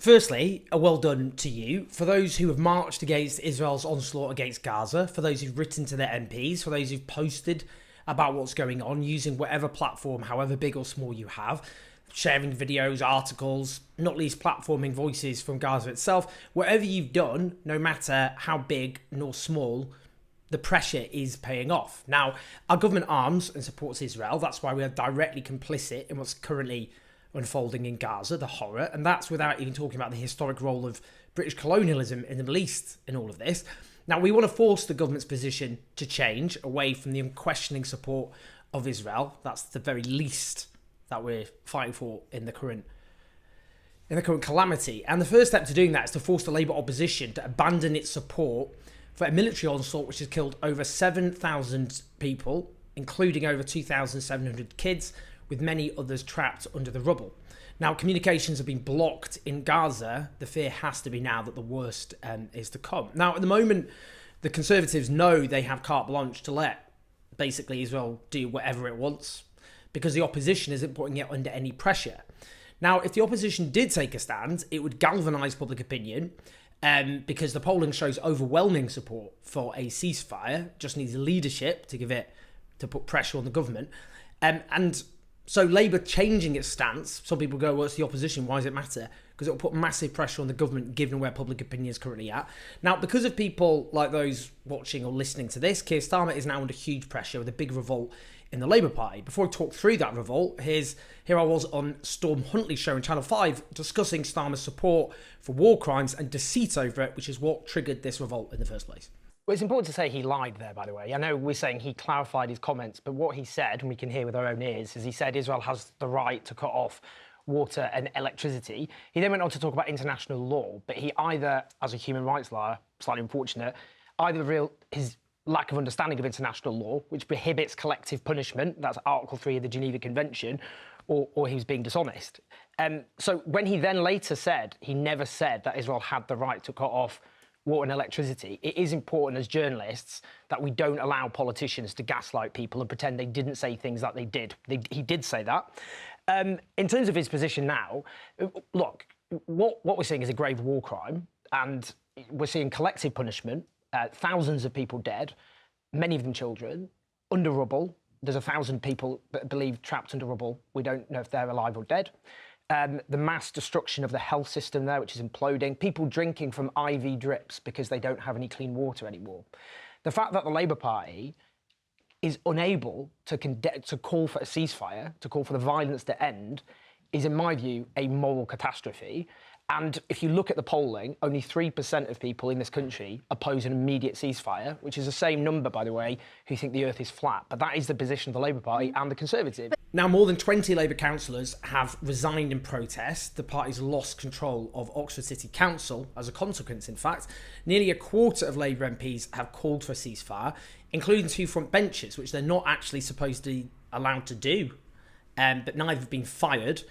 Firstly, a well done to you. For those who have marched against Israel's onslaught against Gaza, for those who've written to their MPs, for those who've posted about what's going on using whatever platform, however big or small you have, sharing videos, articles, not least platforming voices from Gaza itself. Whatever you've done, no matter how big nor small, the pressure is paying off. Now, our government arms and supports Israel. That's why we are directly complicit in what's currently unfolding in Gaza, the horror, and that's without even talking about the historic role of British colonialism in the Middle East in all of this. Now, we want to force the government's position to change away from the unquestioning support of Israel. That's the very least that we're fighting for in the current calamity. And the first step to doing that is to force the Labour opposition to abandon its support for a military onslaught which has killed over 7,000 people, including over 2,700 kids, with many others trapped under the rubble. Now, communications have been blocked in Gaza. The fear has to be now that the worst is to come. Now, at the moment, the Conservatives know they have carte blanche to let basically Israel do whatever it wants because the opposition isn't putting it under any pressure. Now, if the opposition did take a stand, it would galvanise public opinion because the polling shows overwhelming support for a ceasefire. Just needs leadership to put pressure on the government. And so Labour changing its stance, some people go, well, it's the opposition, why does it matter? Because it will put massive pressure on the government given where public opinion is currently at. Now, because of people like those watching or listening to this, Keir Starmer is now under huge pressure with a big revolt in the Labour Party. Before I talk through that revolt, here I was on Storm Huntley's show on Channel 5 discussing Starmer's support for war crimes and deceit over it, which is what triggered this revolt in the first place. Well, it's important to say he lied there, by the way. I know we're saying he clarified his comments, but what he said, and we can hear with our own ears, is he said Israel has the right to cut off water and electricity. He then went on to talk about international law, but he either, as a human rights lawyer, slightly unfortunate, his lack of understanding of international law, which prohibits collective punishment, that's Article 3 of the Geneva Convention, or he was being dishonest. So when he then later said, he never said that Israel had the right to cut off water and electricity, it is important as journalists that we don't allow politicians to gaslight people and pretend they didn't say things that they did. He did say that. In terms of his position now, look, what we're seeing is a grave war crime, and we're seeing collective punishment, thousands of people dead, many of them children, under rubble. There's 1,000 people believed trapped under rubble. We don't know if they're alive or dead. The mass destruction of the health system there, which is imploding, people drinking from IV drips because they don't have any clean water anymore. The fact that the Labour Party is unable to call for a ceasefire, to call for the violence to end, is, in my view, a moral catastrophe. And if you look at the polling, only 3% of people in this country oppose an immediate ceasefire, which is the same number, by the way, who think the earth is flat. But that is the position of the Labour Party and the Conservatives. Now, more than 20 Labour councillors have resigned in protest. The party's lost control of Oxford City Council as a consequence, in fact. Nearly a quarter of Labour MPs have called for a ceasefire, including 2 front benches, which they're not actually supposed to be allowed to do. But neither have been fired,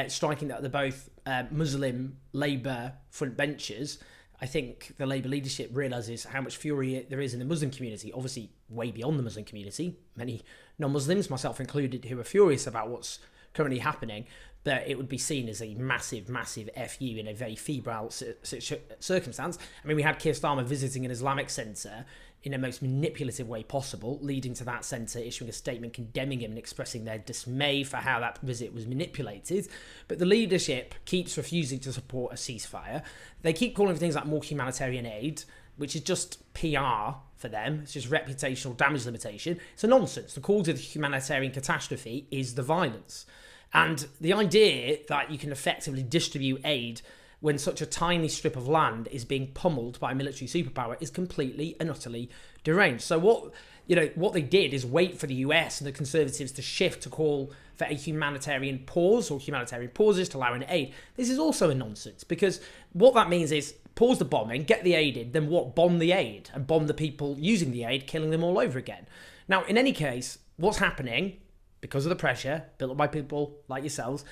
striking that they're both Muslim Labour front benches. I think the Labour leadership realises how much fury there is in the Muslim community, obviously way beyond the Muslim community. Many non-Muslims, myself included, who are furious about what's currently happening, but it would be seen as a massive, massive FU in a very febrile circumstance. I mean, we had Keir Starmer visiting an Islamic centre in a most manipulative way possible, leading to that centre issuing a statement condemning him and expressing their dismay for how that visit was manipulated. But the leadership keeps refusing to support a ceasefire. They keep calling for things like more humanitarian aid, which is just PR for them. It's just reputational damage limitation. It's a nonsense. The cause of the humanitarian catastrophe is the violence. And the idea that you can effectively distribute aid when such a tiny strip of land is being pummeled by a military superpower is completely and utterly deranged. So what they did is wait for the US and the Conservatives to shift to call for a humanitarian pause or humanitarian pauses to allow in aid. This is also a nonsense, because what that means is pause the bombing, get the aid in, then what? Bomb the aid and bomb the people using the aid, killing them all over again. Now, in any case, what's happening, because of the pressure built up by people like yourselves,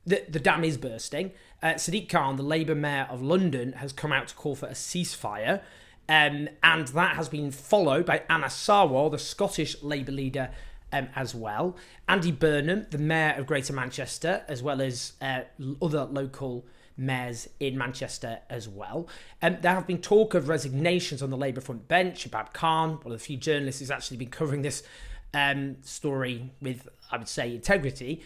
the dam is bursting. Sadiq Khan, the Labour mayor of London, has come out to call for a ceasefire. And that has bbeen followed by Anna Sarwar, the Scottish Labour leader, as well. Andy Burnham, the mayor of Greater Manchester, as well as other local mayors in Manchester as well. There have been talk of resignations on the Labour front bench. Shabab Khan, one of the few journalists who's actually been covering this story with, I would say, integrity,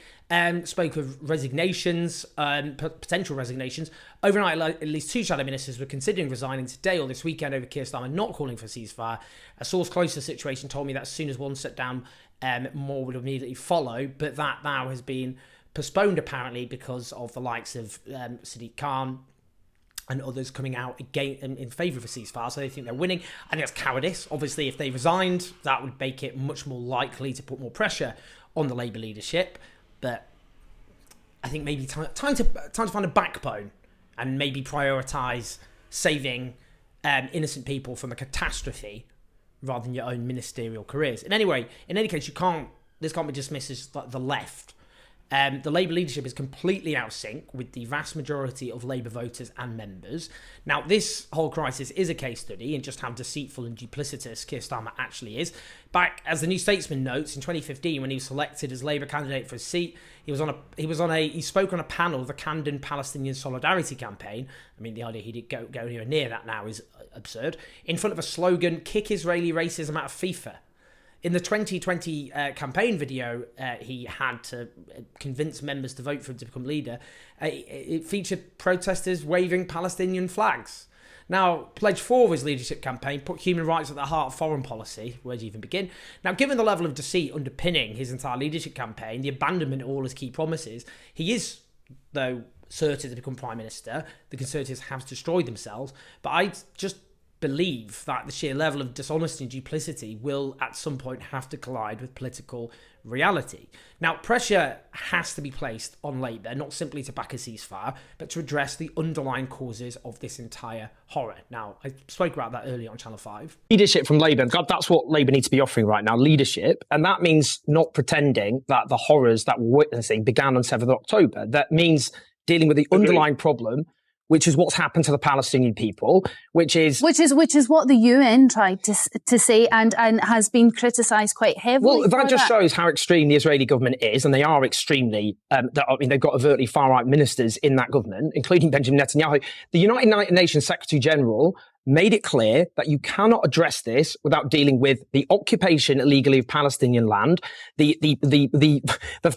spoke of resignations, potential resignations. Overnight, at least 2 shadow ministers were considering resigning today or this weekend over Keir Starmer not calling for a ceasefire. A source close to the situation told me that as soon as one sat down, more would immediately follow, but that now has been postponed apparently because of the likes of Sadiq Khan and others coming out again in favour of a ceasefire, so they think they're winning. I think that's cowardice. Obviously, if they resigned, that would make it much more likely to put more pressure on the Labour leadership. But I think maybe time to find a backbone and maybe prioritise saving innocent people from a catastrophe rather than your own ministerial careers. In any case, this can't be dismissed as the left. The Labour leadership is completely out of sync with the vast majority of Labour voters and members. Now, this whole crisis is a case study in just how deceitful and duplicitous Keir Starmer actually is. Back, as the New Statesman notes, in 2015, when he was selected as Labour candidate for a seat, he spoke on a panel of the Camden Palestinian Solidarity Campaign. I mean, the idea he did go anywhere near that now is absurd. In front of a slogan, "Kick Israeli racism out of FIFA." In the 2020 campaign video, he had to convince members to vote for him to become leader. It featured protesters waving Palestinian flags. Now, Pledge 4 of his leadership campaign put human rights at the heart of foreign policy. Where do you even begin? Now, given the level of deceit underpinning his entire leadership campaign, the abandonment of all his key promises, he is, though, certain to become Prime Minister. The Conservatives have destroyed themselves. But I just believe that the sheer level of dishonesty and duplicity will at some point have to collide with political reality. Now, pressure has to be placed on Labour, not simply to back a ceasefire, but to address the underlying causes of this entire horror. Now, I spoke about that earlier on Channel 5. Leadership from Labour. God, that's what Labour needs to be offering right now, leadership. And that means not pretending that the horrors that we're witnessing began on 7th of October. That means dealing with the underlying problem, which is what's happened to the Palestinian people, which is what the UN tried to say and has been criticised quite heavily. Well, that just shows how extreme the Israeli government is, and they are extremely. They've got overtly far-right ministers in that government, including Benjamin Netanyahu. The United Nations Secretary General made it clear that you cannot address this without dealing with the occupation illegally of Palestinian land, the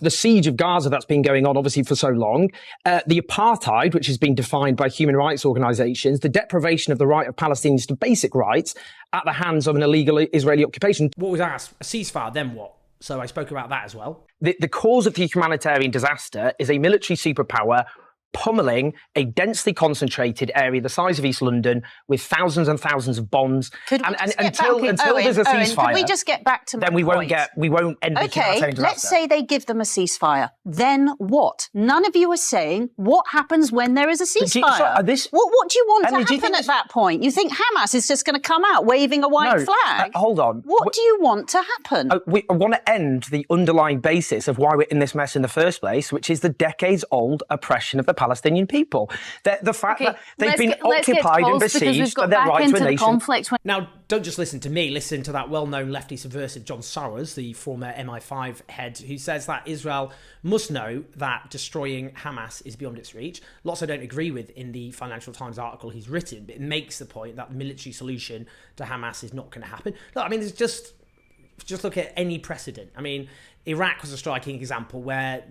siege of Gaza that's been going on obviously for so long, the apartheid, which has been defined by human rights organizations, the deprivation of the right of Palestinians to basic rights at the hands of an illegal Israeli occupation. What was asked? A ceasefire, then what? So I spoke about that as well. The cause of the humanitarian disaster is a military superpower pummeling a densely concentrated area the size of East London with thousands and thousands of bombs. Until there's a ceasefire, can we just get back to then we won't end the humanitarian disaster. Let's say they give them a ceasefire. Then what? None of you are saying what happens when there is a ceasefire. What do you want to happen at that point? You think Hamas is just going to come out waving a white flag? Hold on. What do you want to happen? We want to end the underlying basis of why we're in this mess in the first place, which is the decades-old oppression of the Palestinian people. The fact that they've been occupied and besieged and their right to a nation. Now, don't just listen to me, listen to that well-known lefty subversive John Soros, the former MI5 head, who says that Israel must know that destroying Hamas is beyond its reach. Lots I don't agree with in the Financial Times article he's written, but it makes the point that the military solution to Hamas is not going to happen. Look, I mean, there's just look at any precedent. I mean, Iraq was a striking example where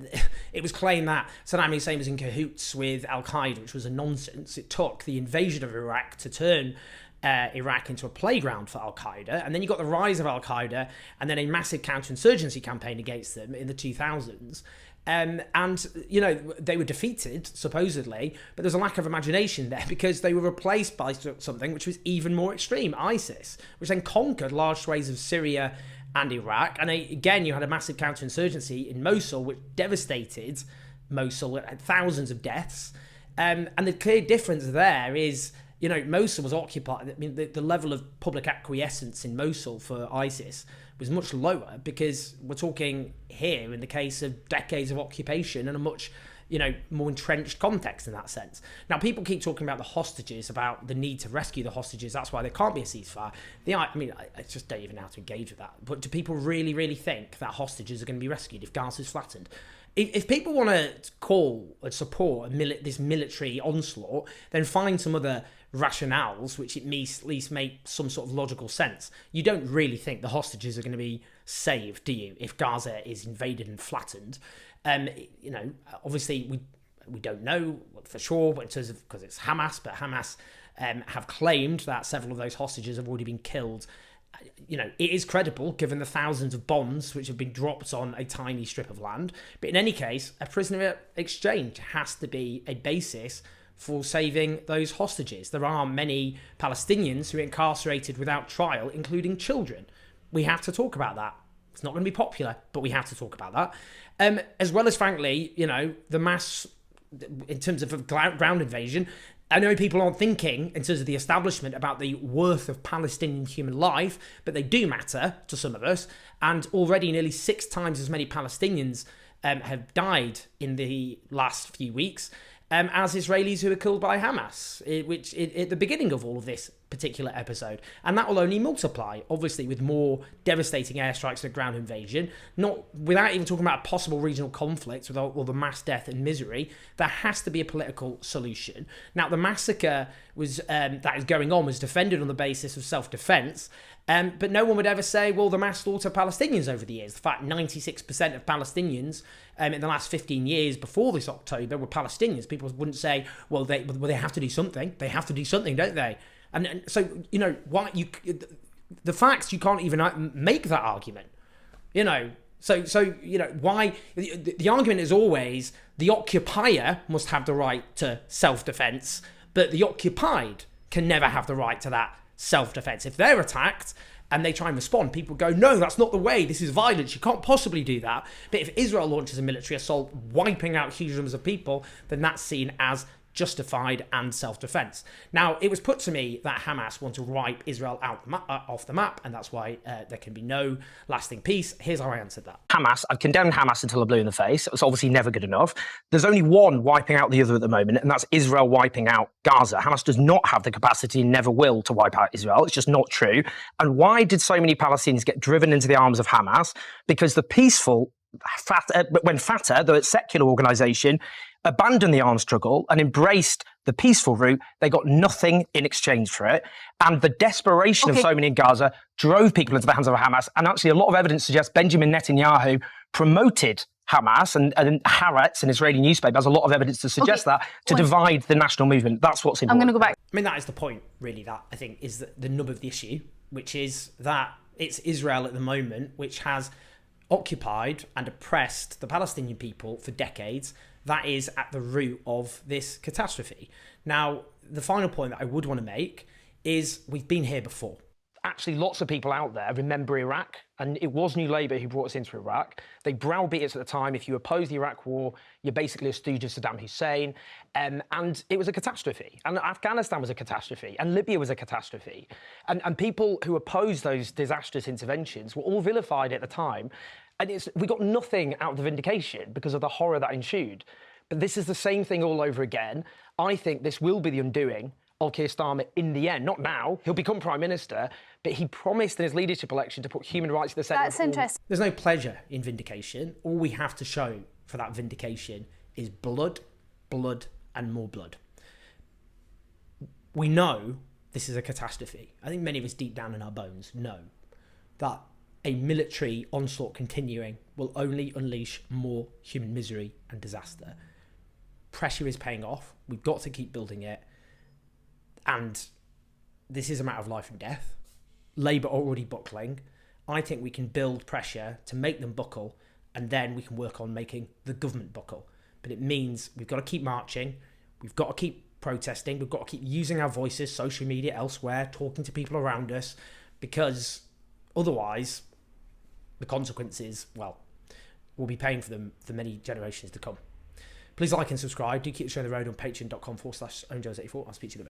it was claimed that Saddam Hussein was in cahoots with Al-Qaeda, which was a nonsense. It took the invasion of Iraq to turn Iraq into a playground for Al-Qaeda, and then you got the rise of Al-Qaeda and then a massive counterinsurgency campaign against them in the 2000s. And, you know, they were defeated, supposedly, but there's a lack of imagination there because they were replaced by something which was even more extreme, ISIS, which then conquered large swathes of Syria and Iraq. And again, you had a massive counterinsurgency in Mosul, which devastated Mosul, had thousands of deaths. And the clear difference there is, you know, Mosul was occupied. I mean, the level of public acquiescence in Mosul for ISIS was much lower because we're talking here in the case of decades of occupation and a much, you know, more entrenched context in that sense. Now, people keep talking about the hostages, about the need to rescue the hostages. That's why there can't be a ceasefire. I just don't even know how to engage with that. But do people really, really think that hostages are going to be rescued if Gaza's flattened? if people want to call and support this military onslaught, then find some other rationales which at least make some sort of logical sense. You don't really think the hostages are going to be saved, do you, if Gaza is invaded and flattened? Obviously we don't know for sure, but in terms of, because it's Hamas, but Hamas have claimed that several of those hostages have already been killed. It is credible given the thousands of bombs which have been dropped on a tiny strip of land. But in any case, a prisoner exchange has to be a basis for saving those hostages. There are many Palestinians who are incarcerated without trial, including children. We have to talk about that. It's not going to be popular, but we have to talk about that. As well as, frankly, the mass, in terms of ground invasion, I know people aren't thinking in terms of the establishment about the worth of Palestinian human life, but they do matter to some of us. And already nearly 6 times as many Palestinians have died in the last few weeks as Israelis who were killed by Hamas, which at the beginning of all of this particular episode. And that will only multiply, obviously, with more devastating airstrikes and ground invasion, not without even talking about a possible regional conflict with all the mass death and misery. There has to be a political solution. Now, the massacre that is going on was defended on the basis of self-defense, but no one would ever say, well, the mass slaughter of Palestinians over the years. The fact 96% of Palestinians in the last 15 years before this October were Palestinians. People wouldn't say, well, they have to do something. They have to do something, don't they? And so, why the facts, you can't even make that argument, So why the argument is always the occupier must have the right to self-defense, but the occupied can never have the right to that self-defense. If they're attacked and they try and respond, people go, no, that's not the way. This is violence. You can't possibly do that. But if Israel launches a military assault, wiping out huge numbers of people, then that's seen as justified and self-defense. Now, it was put to me that Hamas want to wipe Israel off the map, and that's why there can be no lasting peace. Here's how I answered that. Hamas, I've condemned Hamas until I'm blue in the face. It's obviously never good enough. There's only one wiping out the other at the moment, and that's Israel wiping out Gaza. Hamas does not have the capacity and never will to wipe out Israel. It's just not true. And why did so many Palestinians get driven into the arms of Hamas? Because the peaceful when Fatah, the secular organisation, abandoned the armed struggle and embraced the peaceful route, they got nothing in exchange for it. And the desperation of so many in Gaza drove people into the hands of Hamas. And actually, a lot of evidence suggests Benjamin Netanyahu promoted Hamas, and Haaretz, an Israeli newspaper, has a lot of evidence to suggest that, to divide the national movement. That's what's important. I'm going to go back. I mean, that is the point, really, that I think is the nub of the issue, which is that it's Israel at the moment which has occupied and oppressed the Palestinian people for decades. That is at the root of this catastrophe. Now, the final point that I would want to make is we've been here before. Actually, lots of people out there remember Iraq, and it was New Labour who brought us into Iraq. They browbeat us at the time. If you oppose the Iraq war, you're basically a stooge of Saddam Hussein. And it was a catastrophe. And Afghanistan was a catastrophe. And Libya was a catastrophe. And people who opposed those disastrous interventions were all vilified at the time. And we got nothing out of the vindication because of the horror that ensued. But this is the same thing all over again. I think this will be the undoing of Keir Starmer in the end. Not now. He'll become Prime Minister, but he promised in his leadership election to put human rights at the centre. That's interesting. There's no pleasure in vindication. All we have to show for that vindication is blood, blood, and more blood. We know this is a catastrophe. I think many of us deep down in our bones know that a military onslaught continuing will only unleash more human misery and disaster. Pressure is paying off. We've got to keep building it. And this is a matter of life and death. Labour are already buckling. I think we can build pressure to make them buckle, and then we can work on making the government buckle. But it means we've got to keep marching. We've got to keep protesting. We've got to keep using our voices, social media, elsewhere, talking to people around us, because otherwise the consequences, well, we'll be paying for them for many generations to come. Please like and subscribe. Do keep the show on the road on patreon.com/ownjoes84. I'll speak to you in a bit.